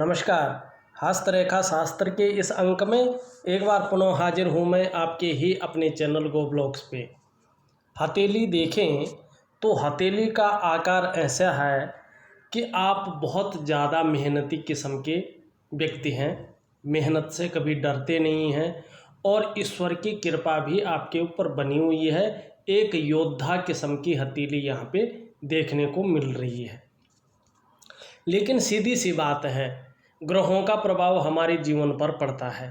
नमस्कार। हस्तरेखा शास्त्र के इस अंक में एक बार पुनः हाजिर हूँ मैं आपके ही अपने चैनल गो ब्लॉग्स पे। हथेली देखें तो हथेली का आकार ऐसा है कि आप बहुत ज़्यादा मेहनती किस्म के व्यक्ति हैं, मेहनत से कभी डरते नहीं हैं और ईश्वर की कृपा भी आपके ऊपर बनी हुई है। एक योद्धा किस्म की हथेली यहाँ पे देखने को मिल रही है। लेकिन सीधी सी बात है, ग्रहों का प्रभाव हमारे जीवन पर पड़ता है।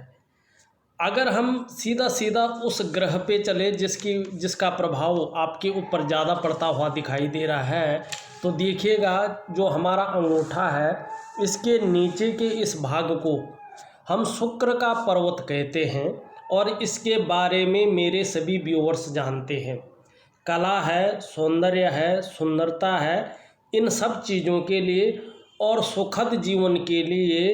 अगर हम सीधा सीधा उस ग्रह पे चले जिसका प्रभाव आपके ऊपर ज़्यादा पड़ता हुआ दिखाई दे रहा है, तो देखिएगा जो हमारा अंगूठा है इसके नीचे के इस भाग को हम शुक्र का पर्वत कहते हैं और इसके बारे में मेरे सभी व्यूअर्स जानते हैं। कला है, सौंदर्य है, सुंदरता है, इन सब चीज़ों के लिए और सुखद जीवन के लिए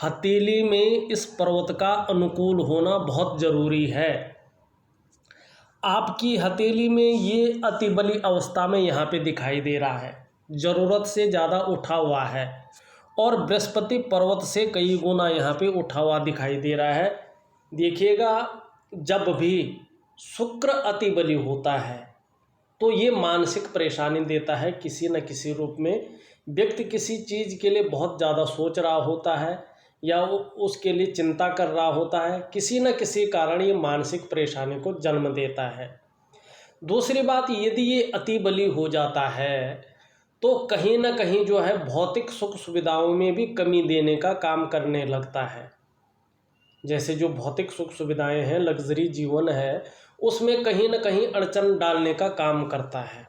हथेली में इस पर्वत का अनुकूल होना बहुत ज़रूरी है। आपकी हथेली में ये अति बली अवस्था में यहाँ पे दिखाई दे रहा है, ज़रूरत से ज़्यादा उठा हुआ है और बृहस्पति पर्वत से कई गुना यहाँ पे उठा हुआ दिखाई दे रहा है। देखिएगा, जब भी शुक्र अति बली होता है तो ये मानसिक परेशानी देता है किसी न किसी रूप में। व्यक्ति किसी चीज़ के लिए बहुत ज़्यादा सोच रहा होता है या वो उसके लिए चिंता कर रहा होता है, किसी न किसी कारण ये मानसिक परेशानी को जन्म देता है। दूसरी बात, यदि ये अति बली हो जाता है तो कहीं ना कहीं जो है भौतिक सुख सुविधाओं में भी कमी देने का काम करने लगता है। जैसे जो भौतिक सुख सुविधाएं हैं, लग्जरी जीवन है, उसमें कहीं ना कहीं अड़चन डालने का काम करता है।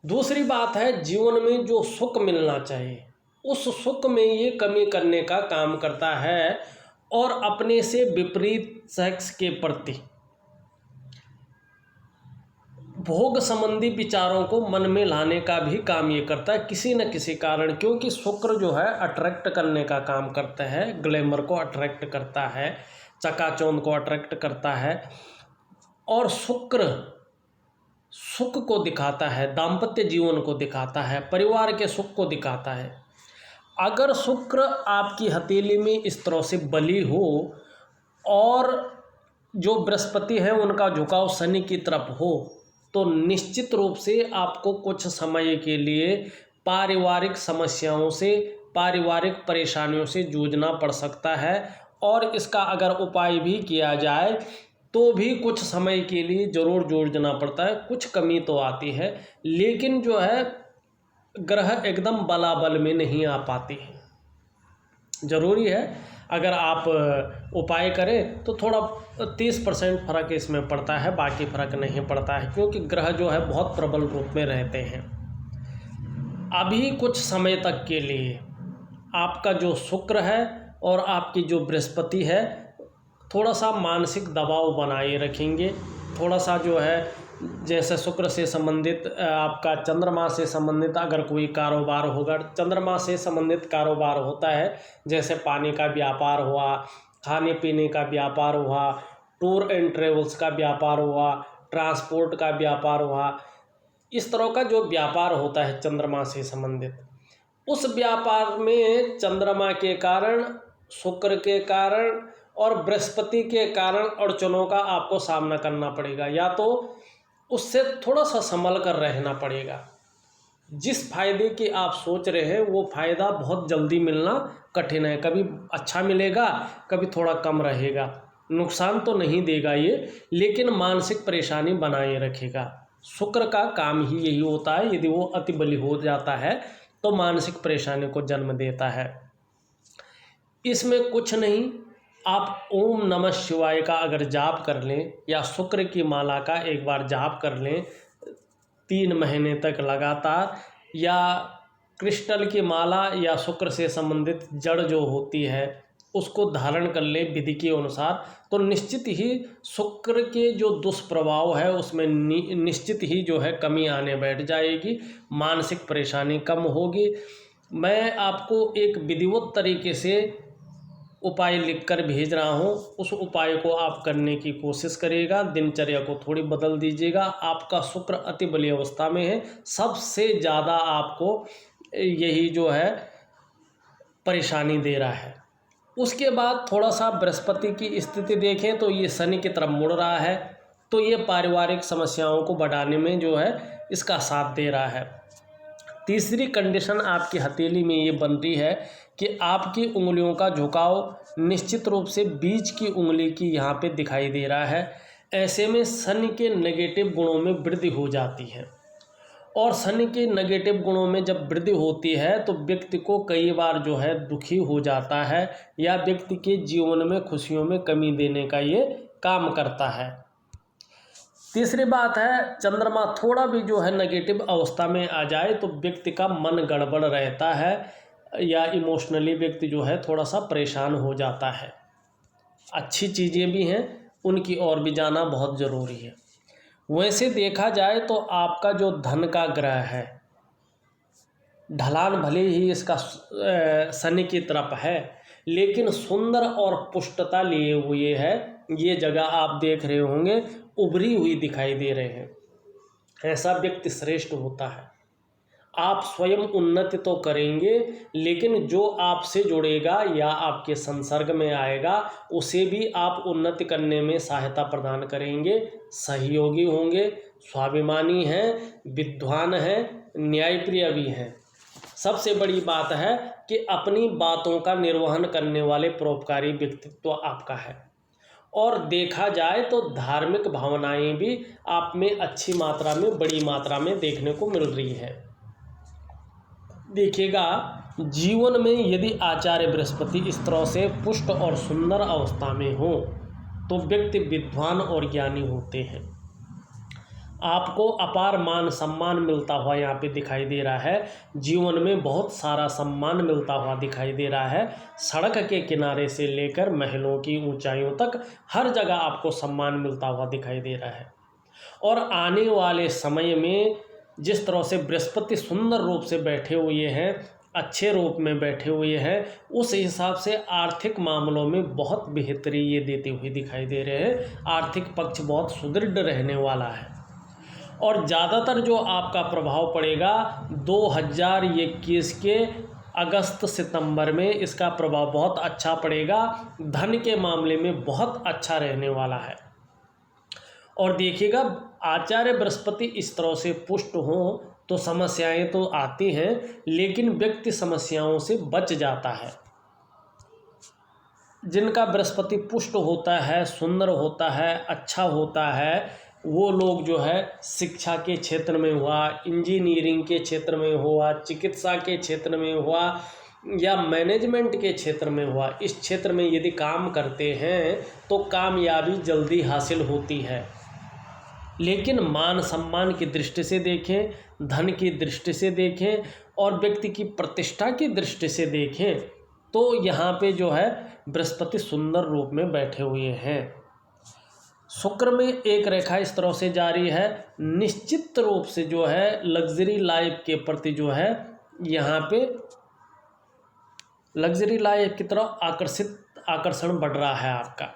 दूसरी बात है, जीवन में जो सुख मिलना चाहिए उस सुख में ये कमी करने का काम करता है और अपने से विपरीत सेक्स के प्रति भोग संबंधी विचारों को मन में लाने का भी काम ये करता है किसी न किसी कारण। क्योंकि शुक्र जो है अट्रैक्ट करने का काम करता है, ग्लैमर को अट्रैक्ट करता है, चकाचौंध को अट्रैक्ट करता है और शुक्र सुख को दिखाता है, दाम्पत्य जीवन को दिखाता है, परिवार के सुख को दिखाता है। अगर शुक्र आपकी हथेली में इस तरह से बली हो और जो बृहस्पति है उनका झुकाव शनि की तरफ हो तो निश्चित रूप से आपको कुछ समय के लिए पारिवारिक समस्याओं से, पारिवारिक परेशानियों से जूझना पड़ सकता है। और इसका अगर उपाय भी किया जाए तो भी कुछ समय के लिए ज़रूर जूझना पड़ता है, कुछ कमी तो आती है, लेकिन जो है ग्रह एकदम बलाबल में नहीं आ पाते हैं। ज़रूरी है अगर आप उपाय करें तो थोड़ा 30% फ़र्क इसमें पड़ता है, बाकी फ़र्क नहीं पड़ता है, क्योंकि ग्रह जो है बहुत प्रबल रूप में रहते हैं। अभी कुछ समय तक के लिए आपका जो शुक्र है और आपकी जो बृहस्पति है थोड़ा सा मानसिक दबाव बनाए रखेंगे। थोड़ा सा जो है जैसे शुक्र से संबंधित आपका चंद्रमा से संबंधित अगर कोई कारोबार होगा, चंद्रमा से संबंधित कारोबार होता है, जैसे पानी का व्यापार हुआ, खाने पीने का व्यापार हुआ, टूर एंड ट्रेवल्स का व्यापार हुआ, ट्रांसपोर्ट का व्यापार हुआ, इस तरह का जो व्यापार होता है चंद्रमा से संबंधित, उस व्यापार में चंद्रमा के कारण, शुक्र के कारण और बृहस्पति के कारण अड़चनों का आपको सामना करना पड़ेगा, या तो उससे थोड़ा सा संभल कर रहना पड़ेगा। जिस फायदे की आप सोच रहे हैं वो फ़ायदा बहुत जल्दी मिलना कठिन है, कभी अच्छा मिलेगा, कभी थोड़ा कम रहेगा। नुकसान तो नहीं देगा ये, लेकिन मानसिक परेशानी बनाए रखेगा। शुक्र का काम ही यही होता है, यदि वो अति बली हो जाता है तो मानसिक परेशानी को जन्म देता है। इसमें कुछ नहीं, आप ओम नमः शिवाय का अगर जाप कर लें या शुक्र की माला का एक बार जाप कर लें 3 महीने तक लगातार, या क्रिस्टल की माला या शुक्र से संबंधित जड़ जो होती है उसको धारण कर लें विधि के अनुसार, तो निश्चित ही शुक्र के जो दुष्प्रभाव है उसमें निश्चित ही जो है कमी आने बैठ जाएगी, मानसिक परेशानी कम होगी। मैं आपको एक विधिवत तरीके से उपाय लिखकर भेज रहा हूँ, उस उपाय को आप करने की कोशिश करिएगा, दिनचर्या को थोड़ी बदल दीजिएगा। आपका शुक्र अति बली अवस्था में है, सबसे ज़्यादा आपको यही जो है परेशानी दे रहा है। उसके बाद थोड़ा सा बृहस्पति की स्थिति देखें तो ये शनि की तरफ मुड़ रहा है, तो ये पारिवारिक समस्याओं को बढ़ाने में जो है इसका साथ दे रहा है। तीसरी कंडीशन आपकी हथेली में ये बन रही है कि आपकी उंगलियों का झुकाव निश्चित रूप से बीच की उंगली की यहाँ पे दिखाई दे रहा है। ऐसे में शनि के नेगेटिव गुणों में वृद्धि हो जाती है, और शनि के नेगेटिव गुणों में जब वृद्धि होती है तो व्यक्ति को कई बार जो है दुखी हो जाता है, या व्यक्ति के जीवन में खुशियों में कमी देने का ये काम करता है। तीसरी बात है, चंद्रमा थोड़ा भी जो है नेगेटिव अवस्था में आ जाए तो व्यक्ति का मन गड़बड़ रहता है, या इमोशनली व्यक्ति जो है थोड़ा सा परेशान हो जाता है। अच्छी चीज़ें भी हैं, उनकी ओर भी जाना बहुत ज़रूरी है। वैसे देखा जाए तो आपका जो धन का ग्रह है, ढलान भले ही इसका शनि की तरफ है, लेकिन सुंदर और पुष्टता लिए हुए है। ये जगह आप देख रहे होंगे उभरी हुई दिखाई दे रहे हैं। ऐसा व्यक्ति श्रेष्ठ होता है। आप स्वयं उन्नति तो करेंगे, लेकिन जो आपसे जुड़ेगा या आपके संसर्ग में आएगा उसे भी आप उन्नति करने में सहायता प्रदान करेंगे। सहयोगी होंगे, स्वाभिमानी हैं, विद्वान हैं, न्यायप्रिय भी हैं। सबसे बड़ी बात है कि अपनी बातों का निर्वहन करने वाले परोपकारी व्यक्तित्व आपका है। और देखा जाए तो धार्मिक भावनाएं भी आप में अच्छी मात्रा में, बड़ी मात्रा में देखने को मिल रही है। देखिएगा, जीवन में यदि आचार्य बृहस्पति इस तरह से पुष्ट और सुंदर अवस्था में हो तो व्यक्ति विद्वान और ज्ञानी होते हैं। आपको अपार मान सम्मान मिलता हुआ यहाँ पे दिखाई दे रहा है। जीवन में बहुत सारा सम्मान मिलता हुआ दिखाई दे रहा है। सड़क के किनारे से लेकर महलों की ऊंचाइयों तक हर जगह आपको सम्मान मिलता हुआ दिखाई दे रहा है। और आने वाले समय में जिस तरह से बृहस्पति सुंदर रूप से बैठे हुए हैं, अच्छे रूप में बैठे हुए हैं, उस हिसाब से आर्थिक मामलों में बहुत बेहतरी ये देते हुए दिखाई दे रहे हैं। आर्थिक पक्ष बहुत सुदृढ़ रहने वाला है। और ज़्यादातर जो आपका प्रभाव पड़ेगा 2021 के अगस्त सितंबर में, इसका प्रभाव बहुत अच्छा पड़ेगा। धन के मामले में बहुत अच्छा रहने वाला है। और देखिएगा, आचार्य बृहस्पति इस तरह से पुष्ट हो तो समस्याएं तो आती हैं, लेकिन व्यक्ति समस्याओं से बच जाता है। जिनका बृहस्पति पुष्ट होता है, सुंदर होता है, अच्छा होता है, वो लोग जो है शिक्षा के क्षेत्र में हुआ, इंजीनियरिंग के क्षेत्र में हुआ, चिकित्सा के क्षेत्र में हुआ, या मैनेजमेंट के क्षेत्र में हुआ, इस क्षेत्र में यदि काम करते हैं तो कामयाबी जल्दी हासिल होती है। लेकिन मान सम्मान की दृष्टि से देखें, धन की दृष्टि से देखें और व्यक्ति की प्रतिष्ठा की दृष्टि से देखें तो यहाँ पे जो है बृहस्पति सुंदर रूप में बैठे हुए हैं। शुक्र में एक रेखा इस तरह से जारी है, निश्चित रूप से जो है लग्जरी लाइफ के प्रति जो है यहाँ पे लग्जरी लाइफ की तरफ आकर्षण बढ़ रहा है आपका।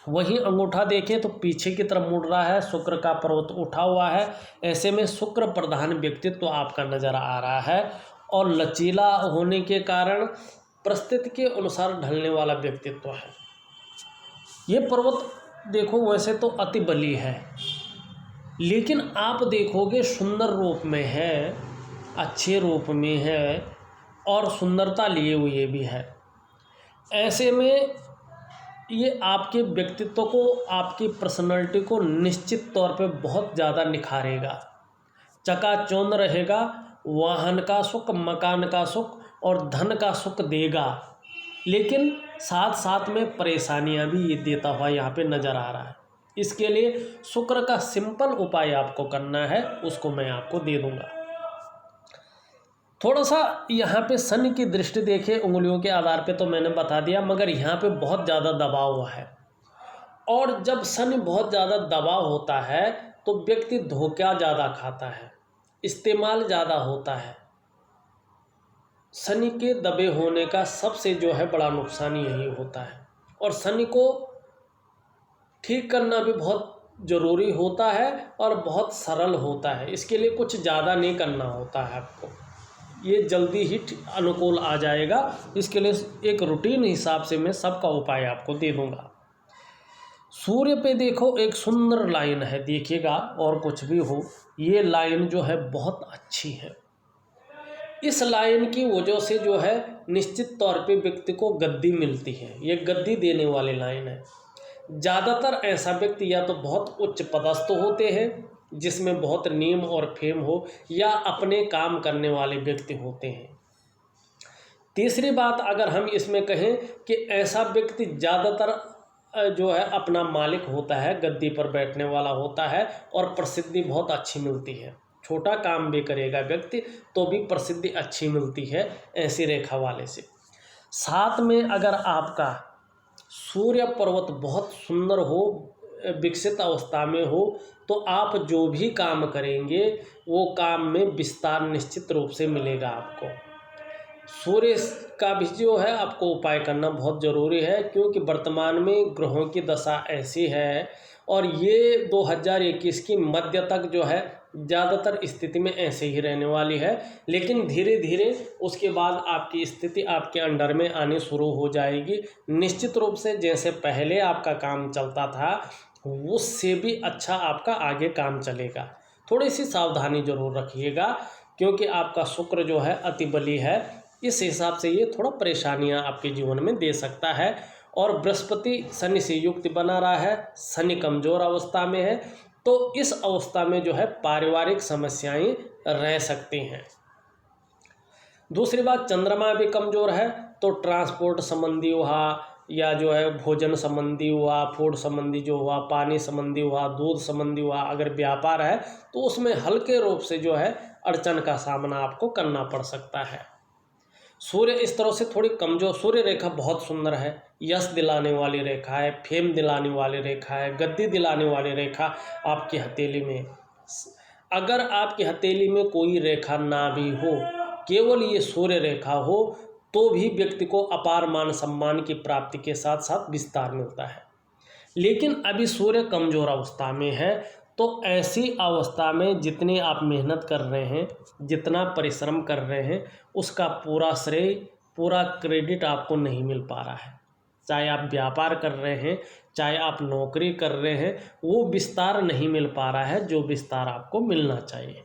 वहीं अंगूठा देखें तो पीछे की तरफ मुड़ रहा है, शुक्र का पर्वत उठा हुआ है। ऐसे में शुक्र प्रधान व्यक्तित्व आपका नजर आ रहा है, और लचीला होने के कारण परिस्थिति के अनुसार ढलने वाला व्यक्तित्व है। ये पर्वत देखो वैसे तो अति बली है, लेकिन आप देखोगे सुंदर रूप में है, अच्छे रूप में है, और सुंदरता लिए हुए भी है। ऐसे में ये आपके व्यक्तित्व को, आपकी पर्सनैलिटी को निश्चित तौर पे बहुत ज़्यादा निखारेगा, चकाचौंध रहेगा। वाहन का सुख, मकान का सुख और धन का सुख देगा, लेकिन साथ साथ में परेशानियां भी ये देता हुआ यहाँ पे नज़र आ रहा है। इसके लिए शुक्र का सिंपल उपाय आपको करना है, उसको मैं आपको दे दूंगा। थोड़ा सा यहाँ पे शनि की दृष्टि देखे उंगलियों के आधार पे तो मैंने बता दिया, मगर यहाँ पे बहुत ज़्यादा दबाव हुआ है। और जब शनि बहुत ज़्यादा दबाव होता है तो व्यक्ति धोखा ज़्यादा खाता है, इस्तेमाल ज़्यादा होता है। शनि के दबे होने का सबसे जो है बड़ा नुकसान यही होता है। और शनि को ठीक करना भी बहुत ज़रूरी होता है और बहुत सरल होता है। इसके लिए कुछ ज़्यादा नहीं करना होता है आपको। ये जल्दी ही अनुकूल आ जाएगा। इसके लिए एक रूटीन हिसाब से मैं सबका उपाय आपको दे दूंगा। सूर्य पे देखो एक सुंदर लाइन है, देखिएगा, और कुछ भी हो, ये लाइन जो है बहुत अच्छी है। इस लाइन की वजह से जो है निश्चित तौर पे व्यक्ति को गद्दी मिलती है। ये गद्दी देने वाली लाइन है। ज़्यादातर ऐसा व्यक्ति या तो बहुत उच्च पदस्थ होते हैं जिसमें बहुत नेम और फेम हो, या अपने काम करने वाले व्यक्ति होते हैं। तीसरी बात अगर हम इसमें कहें कि ऐसा व्यक्ति ज़्यादातर जो है अपना मालिक होता है, गद्दी पर बैठने वाला होता है, और प्रसिद्धि बहुत अच्छी मिलती है। छोटा काम भी करेगा व्यक्ति तो भी प्रसिद्धि अच्छी मिलती है ऐसी रेखा वाले से। साथ में अगर आपका सूर्य पर्वत बहुत सुंदर हो, विकसित अवस्था में हो, तो आप जो भी काम करेंगे वो काम में विस्तार निश्चित रूप से मिलेगा आपको। सूर्य का भी जो है आपको उपाय करना बहुत ज़रूरी है, क्योंकि वर्तमान में ग्रहों की दशा ऐसी है, और ये 2021 की मध्य तक जो है ज़्यादातर स्थिति में ऐसे ही रहने वाली है। लेकिन धीरे धीरे उसके बाद आपकी स्थिति आपके अंडर में आनी शुरू हो जाएगी। निश्चित रूप से जैसे पहले आपका काम चलता था उससे भी अच्छा आपका आगे काम चलेगा। थोड़ी सी सावधानी जरूर रखिएगा, क्योंकि आपका शुक्र जो है अति बली है। इस हिसाब से ये थोड़ा परेशानियां आपके जीवन में दे सकता है। और बृहस्पति शनि से युक्त बना रहा है, शनि कमज़ोर अवस्था में है, तो इस अवस्था में जो है पारिवारिक समस्याएं रह सकती हैं। दूसरी बात, चंद्रमा भी कमज़ोर है, तो ट्रांसपोर्ट संबंधी हुआ, या जो है भोजन संबंधी हुआ, फूड संबंधी जो हुआ, पानी संबंधी हुआ, दूध संबंधी हुआ, अगर व्यापार है तो उसमें हल्के रूप से जो है अड़चन का सामना आपको करना पड़ सकता है। सूर्य इस तरह से थोड़ी कमज़ोर, सूर्य रेखा बहुत सुंदर है, यश दिलाने वाली रेखा है, फेम दिलाने वाली रेखा है, गद्दी दिलाने वाली रेखा आपकी हथेली में। अगर आपकी हथेली में कोई रेखा ना भी हो, केवल ये सूर्य रेखा हो, तो भी व्यक्ति को अपार मान सम्मान की प्राप्ति के साथ साथ विस्तार मिलता है। लेकिन अभी सूर्य कमज़ोर अवस्था में है, तो ऐसी अवस्था में जितनी आप मेहनत कर रहे हैं, जितना परिश्रम कर रहे हैं, उसका पूरा श्रेय, पूरा क्रेडिट आपको नहीं मिल पा रहा है। चाहे आप व्यापार कर रहे हैं, चाहे आप नौकरी कर रहे हैं, वो विस्तार नहीं मिल पा रहा है जो विस्तार आपको मिलना चाहिए।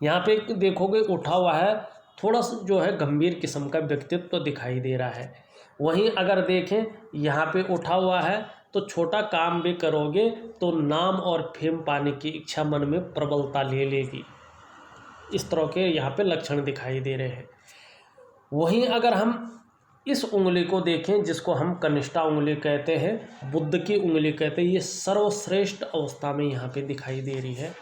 यहाँ पे देखोगे उठा हुआ है, थोड़ा सा जो है गंभीर किस्म का व्यक्तित्व दिखाई दे रहा है। वहीं अगर देखें यहाँ पे उठा हुआ है, तो छोटा काम भी करोगे तो नाम और फेम पाने की इच्छा मन में प्रबलता ले लेगी। इस तरह के यहाँ पे लक्षण दिखाई दे रहे हैं। वहीं अगर हम इस उंगली को देखें, जिसको हम कनिष्ठा उंगली कहते हैं, बुध की उंगली कहते हैं, ये सर्वश्रेष्ठ अवस्था में यहाँ पे दिखाई दे रही है।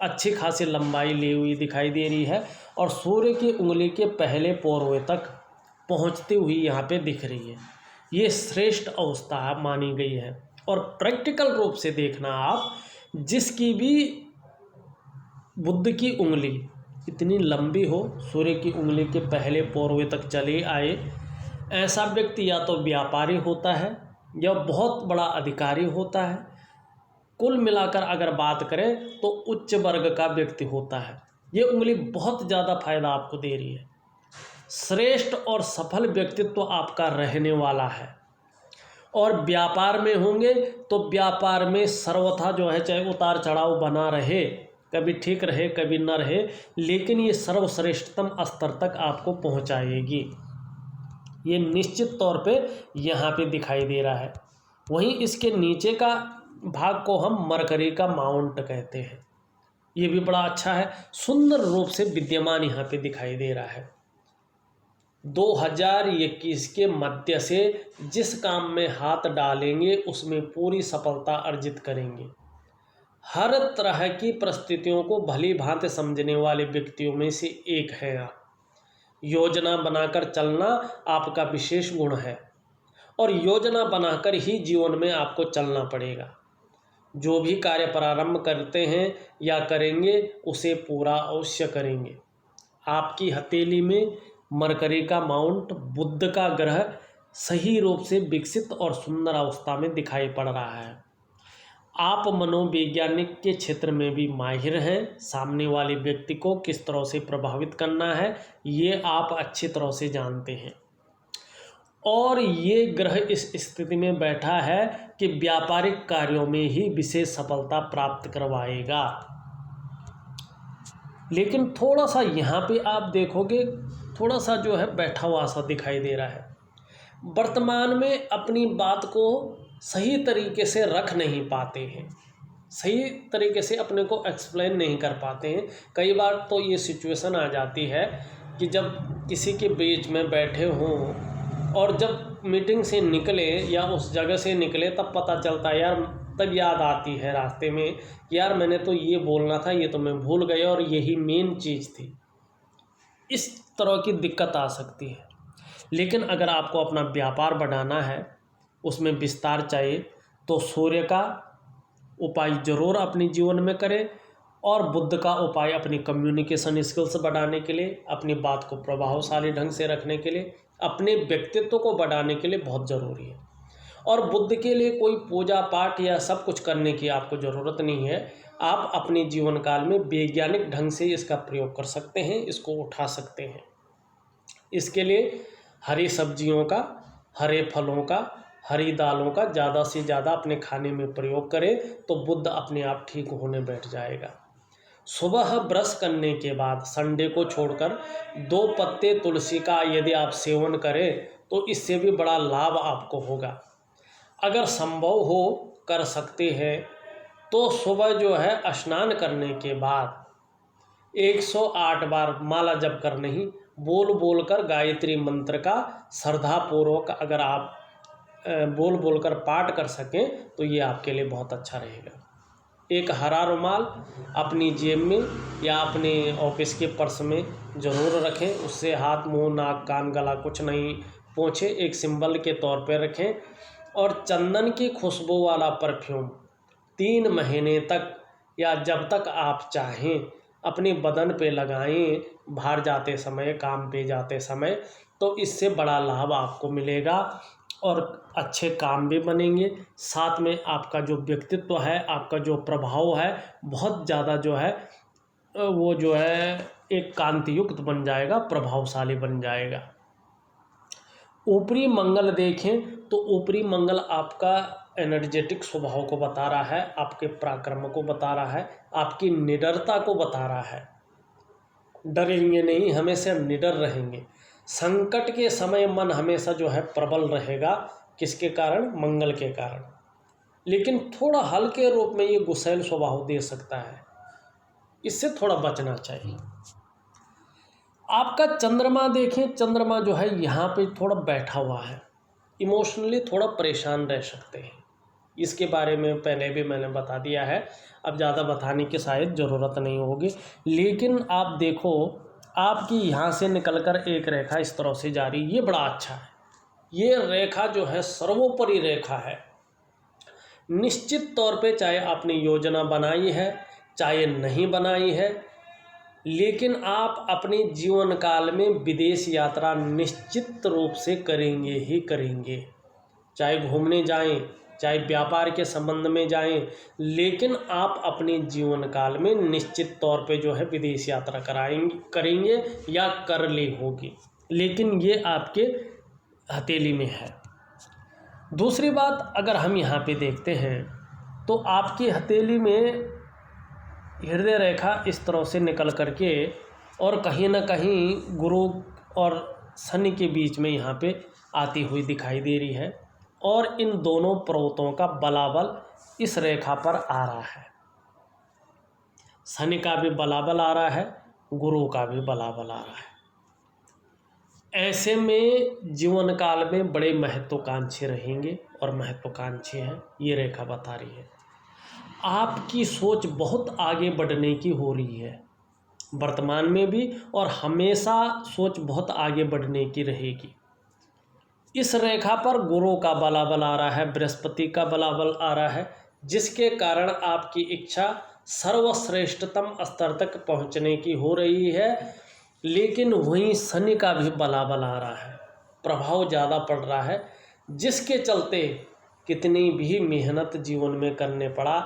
अच्छी खासी लंबाई ली हुई दिखाई दे रही है, और सूर्य की उंगली के पहले पोरवे तक पहुँचती हुई यहाँ पे दिख रही है। ये श्रेष्ठ अवस्था मानी गई है। और प्रैक्टिकल रूप से देखना आप, जिसकी भी बुध की उंगली इतनी लंबी हो, सूर्य की उंगली के पहले पोरवे तक चले आए, ऐसा व्यक्ति या तो व्यापारी होता है या बहुत बड़ा अधिकारी होता है। कुल मिलाकर अगर बात करें तो उच्च वर्ग का व्यक्ति होता है। ये उंगली बहुत ज़्यादा फायदा आपको दे रही है। श्रेष्ठ और सफल व्यक्तित्व आपका रहने वाला है। और व्यापार में होंगे तो व्यापार में सर्वथा जो है, चाहे उतार चढ़ाव बना रहे, कभी ठीक रहे कभी न रहे, लेकिन ये सर्वश्रेष्ठतम स्तर तक आपको पहुंचाएगी। ये निश्चित तौर पे यहाँ पे दिखाई दे रहा है। वहीं इसके नीचे का भाग को हम मरकरी का माउंट कहते हैं। ये भी बड़ा अच्छा है, सुंदर रूप से विद्यमान यहाँ पे दिखाई दे रहा है। 2021 के मध्य से जिस काम में हाथ डालेंगे उसमें पूरी सफलता अर्जित करेंगे। हर तरह की परिस्थितियों को भली भांति समझने वाले व्यक्तियों में से एक है आप। योजना बनाकर चलना आपका विशेष गुण है, और योजना बनाकर ही जीवन में आपको चलना पड़ेगा। जो भी कार्य प्रारंभ करते हैं या करेंगे उसे पूरा अवश्य करेंगे। आपकी हथेली में मरकरी का माउंट, बुध का ग्रह सही रूप से विकसित और सुंदर अवस्था में दिखाई पड़ रहा है। आप मनोवैज्ञानिक के क्षेत्र में भी माहिर हैं। सामने वाले व्यक्ति को किस तरह से प्रभावित करना है ये आप अच्छी तरह से जानते हैं। और ये ग्रह इस स्थिति में बैठा है कि व्यापारिक कार्यों में ही विशेष सफलता प्राप्त करवाएगा। लेकिन थोड़ा सा यहाँ पे आप देखोगे थोड़ा सा जो है बैठा हुआ सा दिखाई दे रहा है। वर्तमान में अपनी बात को सही तरीके से रख नहीं पाते हैं, सही तरीके से अपने को एक्सप्लेन नहीं कर पाते हैं। कई बार तो ये सिचुएशन आ जाती है कि जब किसी के बीच में बैठे हों और जब मीटिंग से निकले या उस जगह से निकले तब पता चलता है यार, तब याद आती है रास्ते में कि यार मैंने तो ये बोलना था, ये तो मैं भूल गया और यही मेन चीज़ थी। इस तरह की दिक्कत आ सकती है। लेकिन अगर आपको अपना व्यापार बढ़ाना है, उसमें विस्तार चाहिए, तो सूर्य का उपाय जरूर अपने जीवन में करें और बुध का उपाय अपनी कम्युनिकेशन स्किल्स बढ़ाने के लिए, अपनी बात को प्रभावशाली ढंग से रखने के लिए, अपने व्यक्तित्व को बढ़ाने के लिए बहुत ज़रूरी है। और बुध के लिए कोई पूजा पाठ या सब कुछ करने की आपको ज़रूरत नहीं है। आप अपने जीवन काल में वैज्ञानिक ढंग से इसका प्रयोग कर सकते हैं, इसको उठा सकते हैं। इसके लिए हरी सब्जियों का, हरे फलों का, हरी दालों का ज़्यादा से ज़्यादा अपने खाने में प्रयोग करें तो बुध अपने आप ठीक होने बैठ जाएगा। सुबह ब्रश करने के बाद संडे को छोड़कर 2 पत्ते तुलसी का यदि आप सेवन करें तो इससे भी बड़ा लाभ आपको होगा। अगर संभव हो कर सकते हैं तो सुबह जो है स्नान करने के बाद 108 बार माला जप कर नहीं, बोल बोल कर गायत्री मंत्र का श्रद्धापूर्वक अगर आप बोल बोल कर पाठ कर सकें तो ये आपके लिए बहुत अच्छा रहेगा। एक हरा रुमाल अपनी जेब में या अपने ऑफिस के पर्स में ज़रूर रखें। उससे हाथ, मुंह, नाक, कान, गला कुछ नहीं पोंछे, एक सिंबल के तौर पर रखें। और चंदन की खुशबू वाला परफ्यूम 3 महीने तक या जब तक आप चाहें अपने बदन पे लगाएं, बाहर जाते समय, काम पे जाते समय, तो इससे बड़ा लाभ आपको मिलेगा और अच्छे काम भी बनेंगे। साथ में आपका जो व्यक्तित्व है, आपका जो प्रभाव है, बहुत ज़्यादा जो है वो जो है एक कांतियुक्त बन जाएगा, प्रभावशाली बन जाएगा। ऊपरी मंगल देखें तो ऊपरी मंगल आपका एनर्जेटिक स्वभाव को बता रहा है, आपके पराक्रम को बता रहा है, आपकी निडरता को बता रहा है। डरेंगे नहीं, हमेशा निडर रहेंगे। संकट के समय मन हमेशा जो है प्रबल रहेगा। किसके कारण? मंगल के कारण। लेकिन थोड़ा हल्के रूप में ये गुस्सैल स्वभाव दे सकता है, इससे थोड़ा बचना चाहिए। आपका चंद्रमा देखें, चंद्रमा जो है यहाँ पे थोड़ा बैठा हुआ है, इमोशनली थोड़ा परेशान रह सकते हैं। इसके बारे में पहले भी मैंने बता दिया है, अब ज़्यादा बताने की शायद ज़रूरत नहीं होगी। लेकिन आप देखो, आपकी यहाँ से निकलकर एक रेखा इस तरह से जा रही, ये बड़ा अच्छा है। ये रेखा जो है सर्वोपरि रेखा है। निश्चित तौर पे चाहे आपने योजना बनाई है चाहे नहीं बनाई है, लेकिन आप अपने जीवन काल में विदेश यात्रा निश्चित रूप से करेंगे ही करेंगे। चाहे घूमने जाएं, चाहे व्यापार के संबंध में जाएं, लेकिन आप अपने जीवन काल में निश्चित तौर पे जो है विदेश यात्रा करेंगे या कर ली होगी। लेकिन ये आपके हथेली में है। दूसरी बात, अगर हम यहाँ पे देखते हैं तो आपकी हथेली में हृदय रेखा इस तरह से निकल करके और कहीं ना कहीं गुरु और शनि के बीच में यहाँ पे आती हुई दिखाई दे रही है। और इन दोनों पर्वतों का बलाबल इस रेखा पर आ रहा है। शनि का भी बलाबल आ रहा है, गुरु का भी बलाबल आ रहा है। ऐसे में जीवन काल में बड़े महत्वाकांक्षी रहेंगे और महत्वाकांक्षी हैं, ये रेखा बता रही है। आपकी सोच बहुत आगे बढ़ने की हो रही है, वर्तमान में भी और हमेशा सोच बहुत आगे बढ़ने की रहेगी। इस रेखा पर गुरु का बलाबल आ रहा है, बृहस्पति का बलाबल आ रहा है, जिसके कारण आपकी इच्छा सर्वश्रेष्ठतम स्तर तक पहुंचने की हो रही है। लेकिन वहीं शनि का भी बलाबल आ रहा है, प्रभाव ज़्यादा पड़ रहा है, जिसके चलते कितनी भी मेहनत जीवन में करने पड़ा,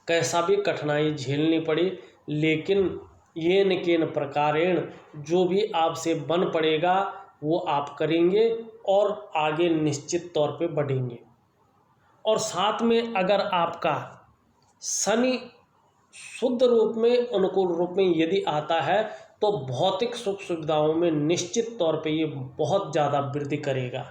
कैसा भी कठिनाई झेलनी पड़ी, लेकिन येन केन प्रकारेण जो भी आपसे बन पड़ेगा वो आप करेंगे और आगे निश्चित तौर पे बढ़ेंगे। और साथ में अगर आपका शनि शुद्ध रूप में, अनुकूल रूप में यदि आता है तो भौतिक सुख सुविधाओं में निश्चित तौर पे ये बहुत ज़्यादा वृद्धि करेगा।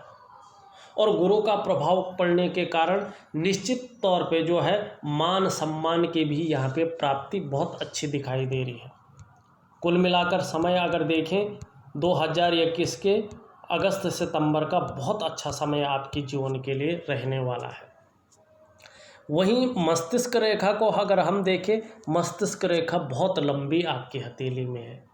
और गुरु का प्रभाव पड़ने के कारण निश्चित तौर पे जो है मान सम्मान की भी यहाँ पे प्राप्ति बहुत अच्छी दिखाई दे रही है। कुल मिलाकर समय अगर देखें 2021 के अगस्त सितंबर का बहुत अच्छा समय आपके जीवन के लिए रहने वाला है। वहीं मस्तिष्क रेखा को अगर हम देखें, मस्तिष्क रेखा बहुत लंबी आपकी हथेली में है।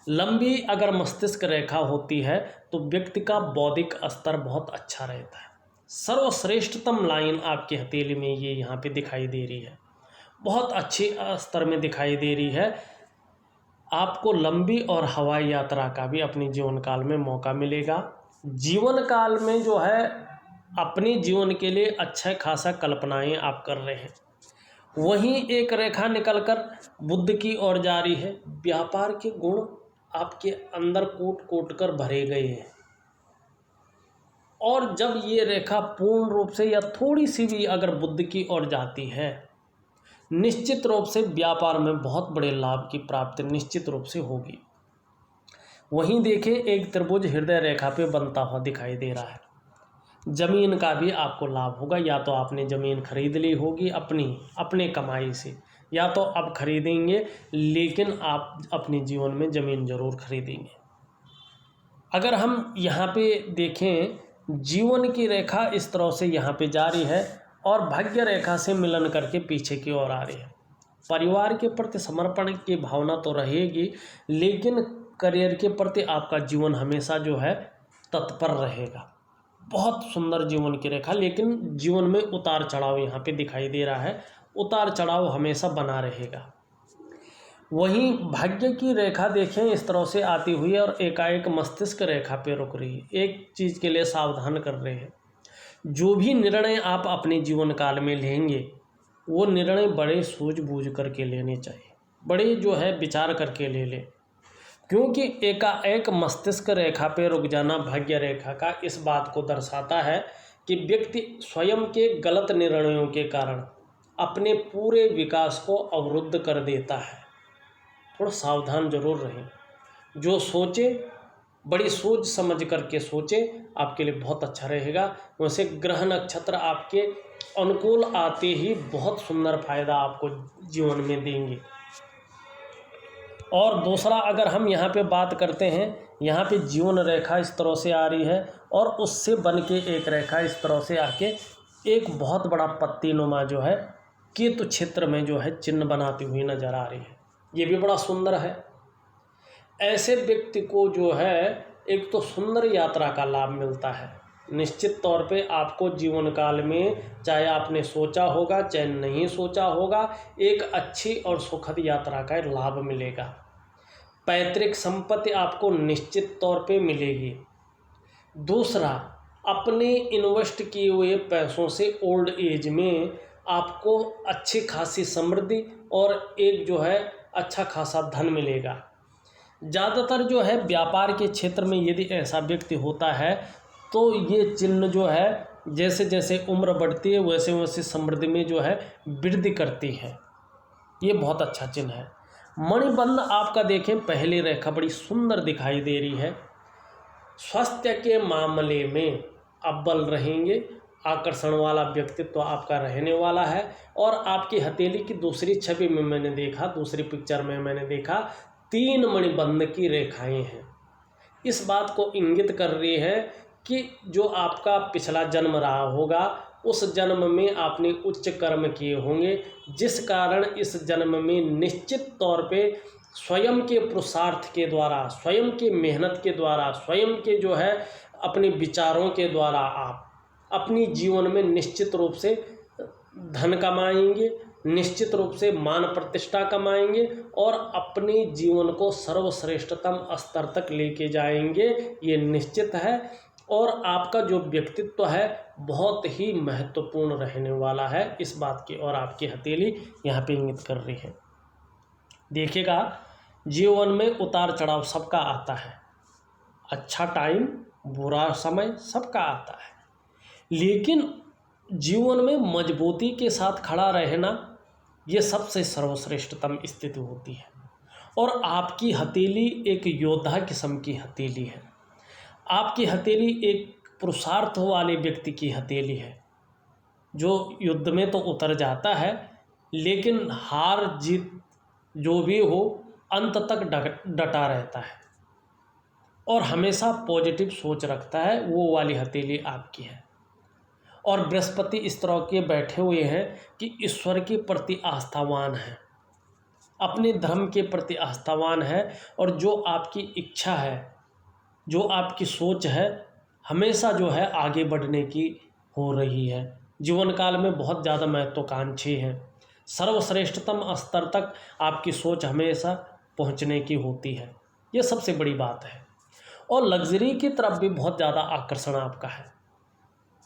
लंबी अगर मस्तिष्क रेखा होती है तो व्यक्ति का बौद्धिक स्तर बहुत अच्छा रहता है। सर्वश्रेष्ठतम लाइन आपकी हथेली में ये यहाँ पे दिखाई दे रही है, बहुत अच्छी स्तर में दिखाई दे रही है। आपको लंबी और हवाई यात्रा का भी अपने जीवन काल में मौका मिलेगा। जीवन काल में जो है अपने जीवन के लिए अच्छा खासा कल्पनाएं आप कर रहे हैं। वहीं एक रेखा निकलकर बुध की ओर जा रही है। व्यापार के गुण आपके अंदर कोट कोट कर भरे गए हैं, और जब ये रेखा पूर्ण रूप से या थोड़ी सी भी अगर बुध की ओर जाती है, निश्चित रूप से व्यापार में बहुत बड़े लाभ की प्राप्ति निश्चित रूप से होगी। वहीं देखें एक त्रिभुज हृदय रेखा पे बनता हुआ दिखाई दे रहा है। जमीन का भी आपको लाभ होगा, या तो आपने ज़मीन खरीद ली होगी अपने कमाई से, या तो अब खरीदेंगे, लेकिन आप अपने जीवन में ज़मीन ज़रूर खरीदेंगे। अगर हम यहाँ पे देखें, जीवन की रेखा इस तरह से यहाँ पे जारी है और भाग्य रेखा से मिलन करके पीछे की ओर आ रही है। परिवार के प्रति समर्पण की भावना तो रहेगी, लेकिन करियर के प्रति आपका जीवन हमेशा जो है तत्पर रहेगा। बहुत सुंदर जीवन की रेखा, लेकिन जीवन में उतार चढ़ाव यहाँ पे दिखाई दे रहा है। उतार चढ़ाव हमेशा बना रहेगा। वहीं भाग्य की रेखा देखें इस तरह से आती हुई और एकाएक मस्तिष्क रेखा पे रुक रही है। एक चीज़ के लिए सावधान कर रहे हैं, जो भी निर्णय आप अपने जीवन काल में लेंगे वो निर्णय बड़े सूझबूझ करके लेने चाहिए, बड़े जो है विचार करके ले लें, क्योंकि एकाएक मस्तिष्क रेखा पे रुक जाना भाग्य रेखा का इस बात को दर्शाता है कि व्यक्ति स्वयं के गलत निर्णयों के कारण अपने पूरे विकास को अवरुद्ध कर देता है। थोड़ा सावधान जरूर रहें। जो सोचे बड़ी सोच समझ करके सोचे, आपके लिए बहुत अच्छा रहेगा। वैसे ग्रह नक्षत्र आपके अनुकूल आते ही बहुत सुंदर फायदा आपको जीवन में देंगे। और दूसरा अगर हम यहाँ पे बात करते हैं, यहाँ पे जीवन रेखा इस तरह से आ रही है और उससे बन के एक रेखा इस तरह से आके एक बहुत बड़ा पत्ती नुमा जो है केतु क्षेत्र में जो है चिन्ह बनाती हुई नजर आ रही है। ये भी बड़ा सुंदर है। ऐसे व्यक्ति को जो है एक तो सुंदर यात्रा का लाभ मिलता है। निश्चित तौर पे आपको जीवन काल में, चाहे आपने सोचा होगा चाहे नहीं सोचा होगा, एक अच्छी और सुखद यात्रा का लाभ मिलेगा। पैतृक संपत्ति आपको निश्चित तौर पे मिलेगी। दूसरा, अपने इन्वेस्ट किए हुए पैसों से ओल्ड एज में आपको अच्छी खासी समृद्धि और एक जो है अच्छा खासा धन मिलेगा। ज़्यादातर जो है व्यापार के क्षेत्र में यदि ऐसा व्यक्ति होता है तो ये चिन्ह जो है जैसे जैसे उम्र बढ़ती है वैसे वैसे समृद्धि में जो है वृद्धि करती है। ये बहुत अच्छा चिन्ह है। मणिबंध आपका देखें पहली रेखा बड़ी सुंदर दिखाई दे रही है। स्वास्थ्य के मामले में अव्वल रहेंगे। आकर्षण वाला व्यक्तित्व आपका रहने वाला है। और आपकी हथेली की दूसरी छवि में मैंने देखा, दूसरी पिक्चर में मैंने देखा 3 मणिबंध की रेखाएं हैं। इस बात को इंगित कर रही है कि जो आपका पिछला जन्म रहा होगा उस जन्म में आपने उच्च कर्म किए होंगे, जिस कारण इस जन्म में निश्चित तौर पे स्वयं के पुरुषार्थ के द्वारा, स्वयं के मेहनत के द्वारा, स्वयं के जो है अपने विचारों के द्वारा आप अपनी जीवन में निश्चित रूप से धन कमाएंगे, निश्चित रूप से मान प्रतिष्ठा कमाएंगे और अपने जीवन को सर्वश्रेष्ठतम स्तर तक लेके जाएंगे। ये निश्चित है। और आपका जो व्यक्तित्व है बहुत ही महत्वपूर्ण रहने वाला है। इस बात की और आपकी हथेली यहाँ पे इंगित कर रही है। देखिएगा, जीवन में उतार चढ़ाव सबका आता है, अच्छा टाइम बुरा समय सबका आता है, लेकिन जीवन में मजबूती के साथ खड़ा रहना ये सबसे सर्वश्रेष्ठतम स्थिति होती है। और आपकी हथेली एक योद्धा किस्म की हथेली है। आपकी हथेली एक पुरुषार्थ वाले व्यक्ति की हथेली है, जो युद्ध में तो उतर जाता है लेकिन हार जीत जो भी हो अंत तक डटा रहता है और हमेशा पॉजिटिव सोच रखता है। वो वाली हथेली आपकी है। और बृहस्पति इस तरह के बैठे हुए हैं कि ईश्वर के प्रति आस्थावान है, अपने धर्म के प्रति आस्थावान है, और जो आपकी इच्छा है, जो आपकी सोच है, हमेशा जो है आगे बढ़ने की हो रही है। जीवन काल में बहुत ज़्यादा महत्वाकांक्षी हैं, सर्वश्रेष्ठतम स्तर तक आपकी सोच हमेशा पहुंचने की होती है। ये सबसे बड़ी बात है। और लग्जरी की तरफ भी बहुत ज़्यादा आकर्षण आपका है।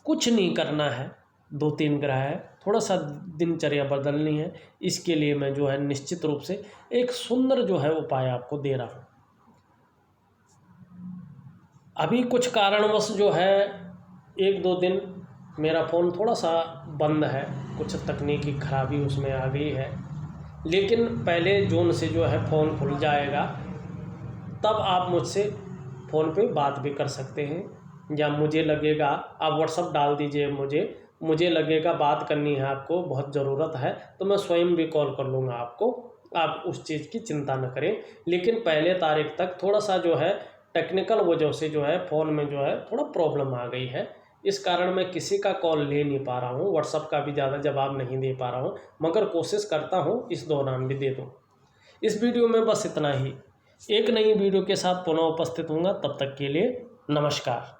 कुछ नहीं करना है, 2-3 ग्रह है, थोड़ा सा दिनचर्या बदलनी है। इसके लिए मैं जो है निश्चित रूप से एक सुंदर जो है उपाय आपको दे रहा हूँ। अभी कुछ कारणवश जो है 1-2 दिन मेरा फ़ोन थोड़ा सा बंद है, कुछ तकनीकी खराबी उसमें आ गई है, लेकिन पहले जून से जो है फ़ोन खुल जाएगा। तब आप मुझसे फ़ोन पे बात भी कर सकते हैं, या मुझे लगेगा आप व्हाट्सअप डाल दीजिए, मुझे लगेगा बात करनी है आपको, बहुत ज़रूरत है, तो मैं स्वयं भी कॉल कर लूँगा आपको। आप उस चीज़ की चिंता न करें। लेकिन पहले तारीख तक थोड़ा सा जो है टेक्निकल वजह से जो है फ़ोन में जो है थोड़ा प्रॉब्लम आ गई है। इस कारण मैं किसी का कॉल ले नहीं पा रहा हूँ, व्हाट्सअप का भी ज़्यादा जवाब नहीं दे पा रहा हूँ, मगर कोशिश करता हूँ इस दौरान भी दे दूँ। इस वीडियो में बस इतना ही। एक नई वीडियो के साथ पुनः उपस्थित होऊंगा, तब तक के लिए नमस्कार।